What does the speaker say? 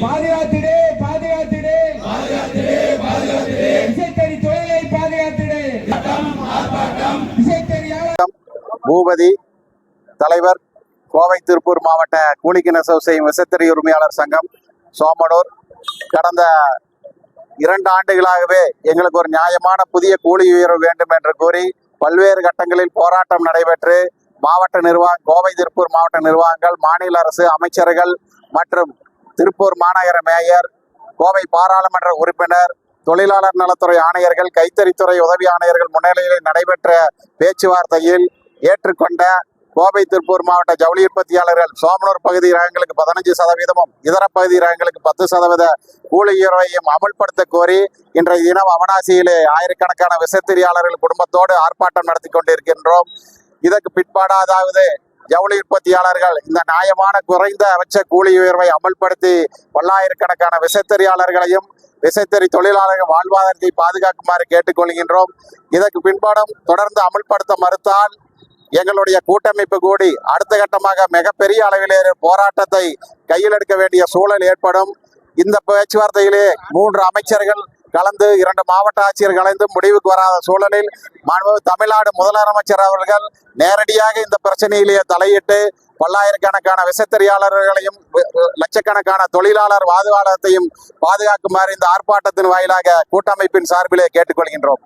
பாதுகாத்திடு பாதுகாத்திடு விசைத்தறி தொழிலை பாதுகாத்திடு. பூபதி தலைவர், கோவை திருப்பூர் மாவட்ட கூலிக்கு நெசவு செய்யும் விசைத்தறி உரிமையாளர் சங்கம், சோமனூர். கடந்த 2 ஆண்டுகளாகவே எங்களுக்கு ஒரு நியாயமான புதிய கூலி உயர்வு வேண்டும் என்று கூறி பல்வேறு கட்டங்களில் போராட்டம் நடைபெற்று மாவட்ட நிர்வாகம், கோவை திருப்பூர் மாவட்ட நிர்வாகங்கள், மாநில அரசு அமைச்சர்கள் மற்றும் திருப்பூர் மாநகர மேயர், கோவை பாராளுமன்ற உறுப்பினர், தொழிலாளர் நலத்துறை ஆணையர்கள், கைத்தறித்துறை உதவி ஆணையர்கள் முன்னிலையில் நடைபெற்ற பேச்சுவார்த்தையில் ஏற்றுக்கொண்ட கோவை திருப்பூர் மாவட்ட ஜவுளி உற்பத்தியாளர்கள் சோமனூர் பகுதி ரகங்களுக்கு 15%, இதர பகுதி ரகங்களுக்கு 10% கூலி உயர்வையும் அமல்படுத்த கோரி இன்றைய தினம் அவனாசியிலே ஆயிரக்கணக்கான விசைத்தறியாளர்கள் குடும்பத்தோடு ஆர்ப்பாட்டம் நடத்தி கொண்டிருக்கின்றோம். இதற்கு பிற்பாடு, அதாவது ஜவுளி உற்பத்தியாளர்கள் இந்த நியாயமான குறைந்தபட்ச கூலி உயர்வை அமல்படுத்தி பல்லாயிரக்கணக்கான விசைத்தறியாளர்களையும் விசைத்தறி தொழிலாளர்கள் வாழ்வாதாரத்தை பாதுகாக்குமாறு கேட்டுக்கொள்கின்றோம். இதற்கு பின்பாடும் தொடர்ந்து அமல்படுத்த மறுத்தால் எங்களுடைய கூட்டமைப்பு கூடி அடுத்த கட்டமாக மிகப்பெரிய அளவிலே போராட்டத்தை கையில் எடுக்க வேண்டிய சூழல் ஏற்படும். இந்த பேச்சுவார்த்தையிலே 3 அமைச்சர்கள் கலந்து 2 மாவட்ட ஆட்சியர் கலந்து முடிவுக்கு வராத சூழலில் தமிழ்நாடு முதலமைச்சர் அவர்கள் நேரடியாக இந்த பிரச்சனையிலேயே தலையிட்டு பல்லாயிரக்கணக்கான விசைத்தறியாளர்களையும் லட்சக்கணக்கான தொழிலாளர் வாழ்வாதாரத்தையும் பாதுகாக்குமாறு இந்த ஆர்ப்பாட்டத்தின் வாயிலாக கூட்டமைப்பின் சார்பிலே கேட்டுக்கொள்கின்றோம்.